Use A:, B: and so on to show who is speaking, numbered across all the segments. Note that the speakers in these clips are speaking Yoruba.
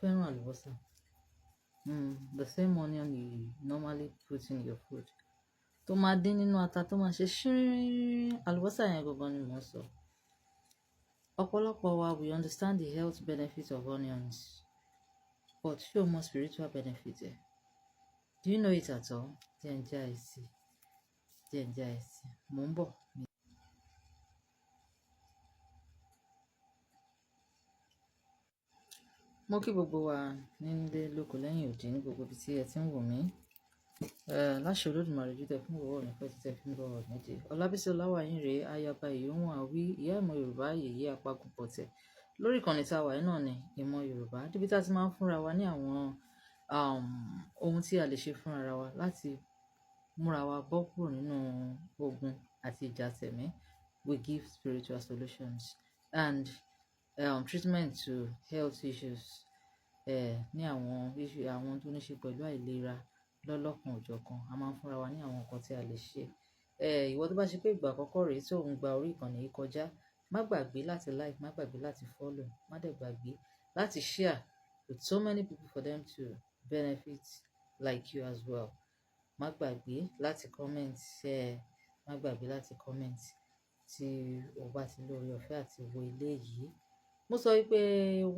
A: fẹ́ràn àlùbọ́sà. The same onion you normally put in your food. Tó máa dín nínú ata tó máa ṣe ṣírín, àlùbọ́sà yẹn gangan ni mò ń sọ. Ọ̀pọ̀lọpọ̀ wa we understand the health benefits of onions, but ṣé o mọ spiritual benefit ẹ̀? Do you know it at all? Jẹ́ ń já ẹ sí. Mò ń bọ̀. Mo kí gbogbo wa nílé lóko lẹ́yìn òdì ní gbogbo ibi tí ẹ ti ń wò mí. Láṣẹ Olódùmarè ojú tẹ fún gbogbo ọ̀rìn pẹ́ tí tẹ fi ń bọ̀ ọ̀rìn dé. Ọlábísí Ọláwàyín rèé ayaba ìyóhùn àwí ìyá ìmọ̀ Yorùbá yèyé apagun pọ̀tẹ̀. Lórí ìkànnì tá a wà yìí náà ni ìmọ̀ Yorùbá. Níbi tá a ti máa ń fúnra wa ní àwọn ohun tí a lè ṣe fúnra wa láti múra wa bọ́ kúrò nínú ogun àti ìjà tẹ̀mí. We give spiritual solutions and treatment to health issues. Ní àwọn tó ní ṣe pẹ̀lú àìlera lọ́lọ́kan òjọ̀kan. A máa ń fúnra wa ní àwọn nǹkan tí a lè ṣe. Ìwọ tó bá ṣe pé ìgbà àkọ́kọ́ rèé tó ń gba orí ìkànnì yìí kọjá, má gbàgbé láti like, má gbàgbé láti follow, má dẹ̀ gbàgbé láti share with so many people for them to benefit like you as well. Má gbàgbé láti comment, má gbàgbé láti comment tí o bá ti lórí ọ̀fẹ́ àti wo ilé yìí. Mo sọ wípé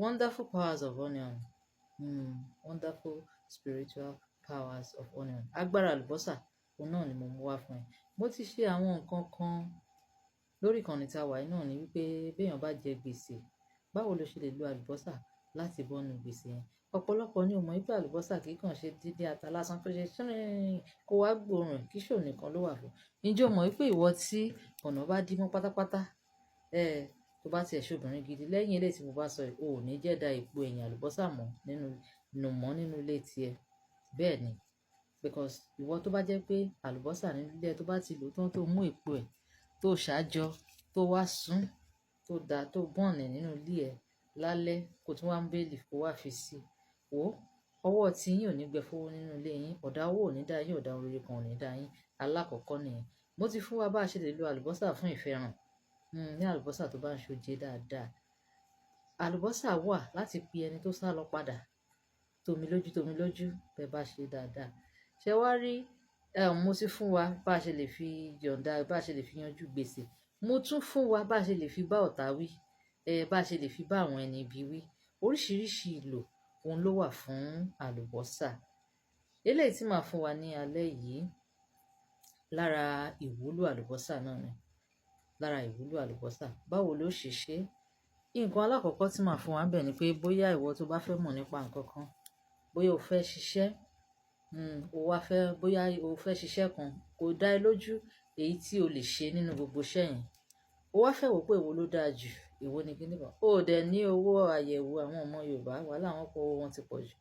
A: wonderful powers of onion. Wonderful spiritual powers of onion. Agbára àlùbọ́sà, òun náà ni mo mú wá fún ẹ. Mo ti ṣe àwọn nǹkan kan lórí ìkànnì tá a wà yìí náà ni wípé béèyàn bá jẹ gbèsè, báwo ló ṣe lè lo àlùbọ́sà láti bọ́nu gbèsè yẹn. Ọ̀pọ̀lọpọ̀ ni ò mọ̀ wípé àlùbọ́sà kì í kàn ṣe dídín ata lásán tó ṣe ṣírín kó wá gbóòórùn kí ṣò nìkan ló wà fún. Ǹjẹ́ o mọ̀ wípé ìwọ tí ọ̀nà bá dí mọ́ pátápátá, tó bá tiẹ̀ ṣobìnrin gidi lẹ́yìn eléyìí tí mo bá sọ yìí, o ò ní jẹ́ da èpo ẹ̀yìn àlùbọ́sà mọ́ nínú ilé tiẹ̀. Bẹ́ẹ̀ ni, because ìwọ tó bá jẹ́ pé àlùbọ́sà nínú ilé tó bá ti lò tán tó mú èpo ẹ̀ tó ṣàjọ tó wá sún tó da tó bọ́ọ̀nì nínú ilé ẹ̀ lálẹ́ kó tún wá ń bẹ́ẹ̀lì kó wá fi sí i. Ọwọ́ tí yín ò ní gbẹ fowó nínú ilé yín, ọ̀dà owó ò ní dá yín, ọ̀dà oríire kan ò ní dá yín. Alákọ̀ọ́kọ́ nìyẹn. Mo ti fún wa bá a ṣe lè lo àlùbọ́sà fún ìfẹ́ràn. Ní àlùbọ́sà tó bá ń ṣoje dáadáa. Àlùbọ́sà wà láti pe ẹni tó sá lọ padà. Tomi lójú bẹ́ẹ̀ bá ṣe dáadáa. Ṣé wá rí mo ti fún wa bá a ṣe lè fi yọ̀ǹda, bá a ṣe lè fi yanjú gbèsè. Mo tún fún wa bá a ṣe lè fi bá ọ̀tá wí, bá a ṣe lè fi bá àwọn ẹni ibi wí. Oríṣiríṣi ìlò òun ló wà fún àlùbọ́sà. Eléyìí tí màá fún wa ní alẹ́ yìí lára ìwúlò àlùbọ́sà náà ni. Lára ìwúlò àlùbọ́sà. Báwo ló ṣe ṣe? Nǹkan alákọ̀ọ́kọ́ tí màá fún wa ńbẹ̀ ni pé bóyá ìwọ tó bá fẹ́ mọ̀ nípa nǹkan kan, bóyá o fẹ́ ṣiṣẹ́, bóyá o fẹ́ ṣiṣẹ́ kan kò dá ẹ lójú èyí tí o lè ṣe nínú gbogbo iṣẹ́ yẹn. O wá fẹ́ wò pé èwo ló dáa jù, èwo ni kíní kan. O dẹ̀ ní owó àyẹ̀wò àwọn ọmọ Yorùbá, wàhálà wọn pọ̀, owó wọn ti pọ̀ jù.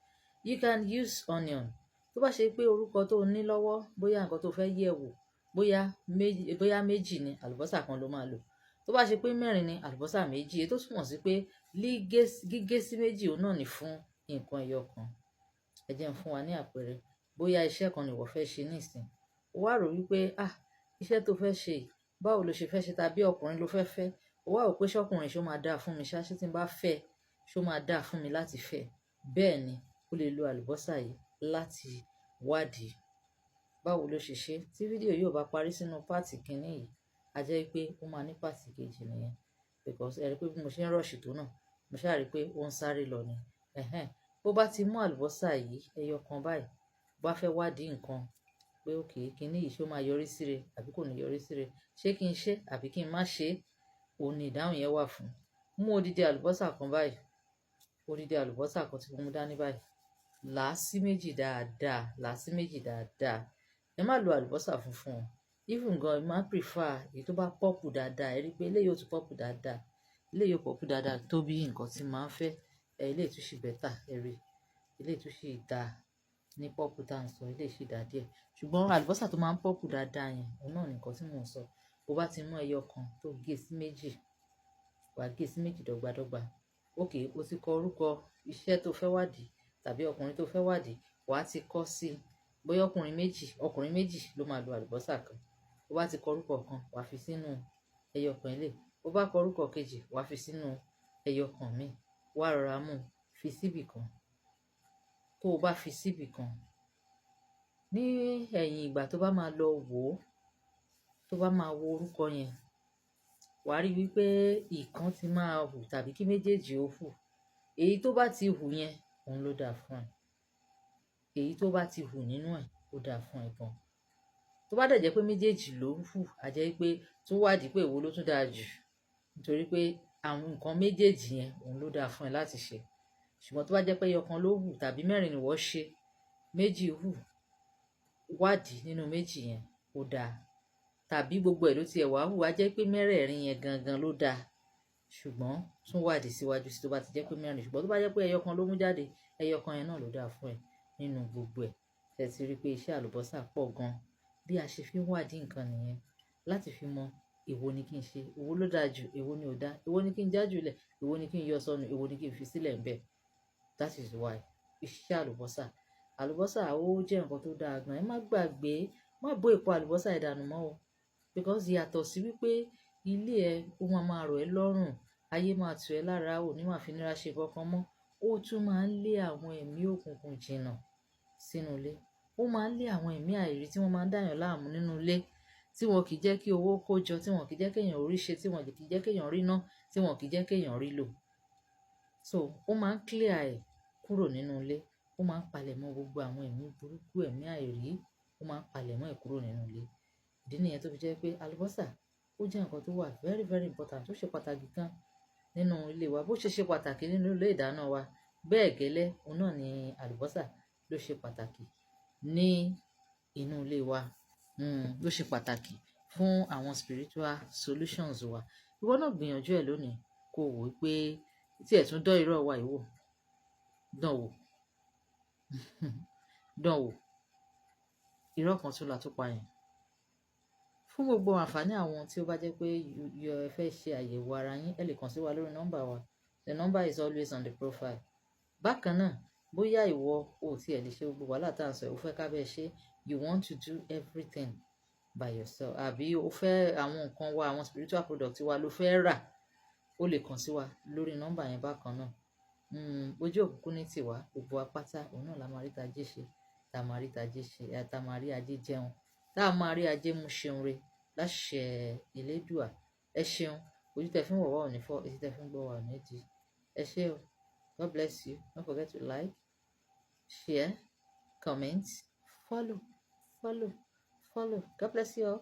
A: You can use onion. Tó bá ṣe pé orúkọ tó ní lọ́wọ́, bóyá nǹkan tó fẹ́ yẹ̀ wò, bóyá méjì ni àlùbọ́sà kan ló máa lò. Tó bá ṣe pé mẹ́rin ni àlùbọ́sà méjì, èyí tó túmọ̀ sí pé gígé sí méjì òun náà ni fún nǹkan ẹyọ kan. Ẹ jẹ́ n fún wa ní àpẹẹrẹ. Bóyá iṣẹ́ kan ni ìwọ fẹ́ ṣe nísìn. O wá rò wípé iṣẹ́ tó fẹ́ ṣe báwo lo ṣe fẹ́ ṣe tàbí ọkùnrin ló fẹ́ fẹ́. O wá rò pé ṣọkùnrin ṣó máa dáa fún mi ṣá, ṣé tí n bá fẹ́ ṣó máa dáa fún mi láti fẹ́. Bẹ́ẹ̀ ni o lè lo àlùbọ́sà yìí láti wádìí báwo ló ṣe ṣe. Tí fídíò yóò bá parí sínú páàtì kìíní yìí, a jẹ́ pé ó máa ní páàtì kejì nìyẹn. Because ẹ rí pé bí mo ṣe ń rọ̀ṣì tó náà, mo ṣáà rí pé ó ń sáré lọ ni. Bó bá ti mú àlùbọ́sà yìí ẹyọ kan báyìí, bá fẹ́ wádìí nǹkan pé okay kíní yìí ṣó máa yọrí síre àbí kò ní yọrí síre. Ṣé kí n ṣe àbí kí n má ṣe? Òun ni ìdáhùn yẹn wà fún. Mú odidi àlùbọ́sà kan báyìí. Odidi àlùbọ́sà kan tí mo mú dání báyìí. Là á sí méjì dáadáa. Ẹ má lo àlùbọ́sà funfun. Even gan ẹ máa prefer èyí tó bá pọ́pù dáadáa. Ẹ rí pé eléyìí ò tún pọ́pù dáadáa. Eléyìí ò pọ́pù dáadáa tó bí nǹkan tí màá fẹ́. Eléyìí tún ṣì bẹ́tà ẹ rí. Eléyìí tún ṣì dá ní pọ́pù tá à ń sọ. Eléyìí ṣì dá díẹ̀. Ṣùgbọ́n àlùbọ́sà tó máa ń pọ́pù dáadáa yẹn, òun náà ni nǹkan tí mò ń sọ. Bó bá ti mú ẹyọ kan tó gé sí méjì, wàá gé sí méjì dọ́gbadọ́gba. Okay, o ti kọ orúkọ iṣẹ́ tó fẹ́ wádìí tàbí ọkùnrin tó fẹ́ wádìí, wàá ti kọ sí bóyá ọkùnrin méjì ló máa lo àlùbọ́sà kan. Bó bá ti kọ orúkọ kan, wàá fi sínú ẹyọ kan ilé. Bó bá kọ orúkọ kejì, wàá fi sínú ẹyọ kan míì. Wá rọra mú fi síbì kan. kó o bá fi síbì kan ní ẹ̀yìn ìgbà tó bá máa lọ wò ó, tó bá máa wo orúkọ yẹn, wàá rí wípé ìkan ti máa hù tàbí kí méjèèjì ó hù. Èyí tó bá ti hù yẹn òun ló dáa fún ẹ. Èyí tó bá ti hù nínú ẹ̀ ó dáa fún ẹ gan. Tó bá dẹ̀ jẹ́ pé méjèèjì ló ń hù, á jẹ́ pé tó wádìí pé èwo ló tún dáa jù, nítorí pé àwọn nǹkan méjèèjì yẹn òun ló dáa fún ẹ láti ṣe. Ṣùgbọ́n tó bá jẹ́ pé ẹyọkan ló hù tàbí mẹ́rin ni wọ́n ṣe, méjì hù, wádìí nínú méjì yẹn ó dáa. Tàbí gbogbo ẹ̀ ló tiẹ̀ wá hù, á jẹ́ pé mẹ́rẹ̀ẹ̀rin yẹn gangan ló dáa. Ṣùgbọ́n tún wádìí síwájú sí tó bá ti jẹ́ pé mẹ́rin. Ṣùgbọ́n tó bá jẹ́ pé ẹyọkan ló mú jáde, ẹyọkan yẹn náà ló dáa fún ẹ nínú gbogbo ẹ̀. Ẹ ti rí pé iṣẹ́ àlùbọ́sà pọ̀ gan. Bí a ṣe fi ń wádìí nǹkan nìyẹn, láti fi mọ èwo ni kí n ṣe, èwo ló dáa jù, èwo ni ò dáa, èwo ni kí n já jùlẹ̀, èwo ni kí n yọ sọnù, èwo ni kí n fi sílẹ̀ ńbẹ̀. That is why iṣẹ́ àlùbọ́sà ó jẹ́ nǹkan tó dáa gan. Ẹ má gbàgbé, má bó èpo àlùbọ́sà ẹ dànù mọ́ o. Because yàtọ̀ sí wípé ilé ẹ ó máa rọ̀ ẹ́ lọ́rùn, ayé máa tù ẹ́ lára, ò ní máa fi nira ṣe kankan mọ́. Ó tún máa ń lé àwọn ẹ̀mí òkùnkùn jìnnà sínú ilé. Ó máa ń lé àwọn ẹ̀mí àìrí tí wọ́n máa ń dàyàn láàmú nínú ilé, tí wọn kì í jẹ́ kí owó kó jọ, tí wọn kì í jẹ́ kéèyàn orí ṣe, tí wọn kì í jẹ́ kéèyàn rí ná, tí wọn kì í jẹ́ kéèyàn rí lò. So ó máa ń clear ẹ̀ kúrò nínú ilé. Ó máa ń palẹ̀mọ́ gbogbo àwọn ẹ̀mí burúkú, ẹ̀mí àìrí, ó máa ń palẹ̀mọ́ ẹ̀ kúrò nínú ilé. Ìdí nìyẹn tó fi jẹ́ pé àlùbọ́sà ó jẹ́ nǹkan tó wà very very important, tó ṣe pàtàkì gan nínú ilé wa. Bó ṣe pàtàkì nínú ilé ìdáná wa, bẹ́ẹ̀ gẹ́lẹ́ òun náà ni àlùbọ́sà ló ṣe pàtàkì ní inú ilé wa. Ló ṣe pàtàkì fún àwọn spiritual solutions wa. Ìwọ náà gbìyànjú ẹ̀ lónìí kó wò ó pé tí ẹ̀ tún dán irọ́ wa yìí wò, dán wò. Dán wò. Irọ́ kan tún la tún pa yẹn. Fún gbogbo àǹfààní àwọn tí ó bá jẹ́ pé ẹ fẹ́ ṣe àyẹ̀wò ara yín, ẹ lè kàn sí wa lórí nọ́mbà wa. The number is always on the profile. Bákan náà, bóyá ìwọ ò tiẹ̀ lè ṣe gbogbo wàhálà tá à ń sọ, o fẹ́ ká bẹ́ẹ̀ ṣe, you want to do everything by yourself, àbí o fẹ́ àwọn nǹkan wa, àwọn spiritual products wa ló fẹ́ rà, o lè kàn sí wa lórí nọ́mbà yẹn bákan náà. Ojú òkùnkùn ní tiwa, gbogbo apáta òun náà la máa rí tajé ṣe, tá máa rí tajé ṣe, tá máa rí ajé jẹun, tá máa rí ajé mú ṣeun re láṣẹ Elédùà. Ẹ ṣeun, ojú tẹ́ fi ń wò wá ò ní fọ́, etí tẹ́ fi ń gbọ́ wá ò ní di. Ẹ ṣé o. God bless you. Don't forget to like, share, comment, follow. God bless you all.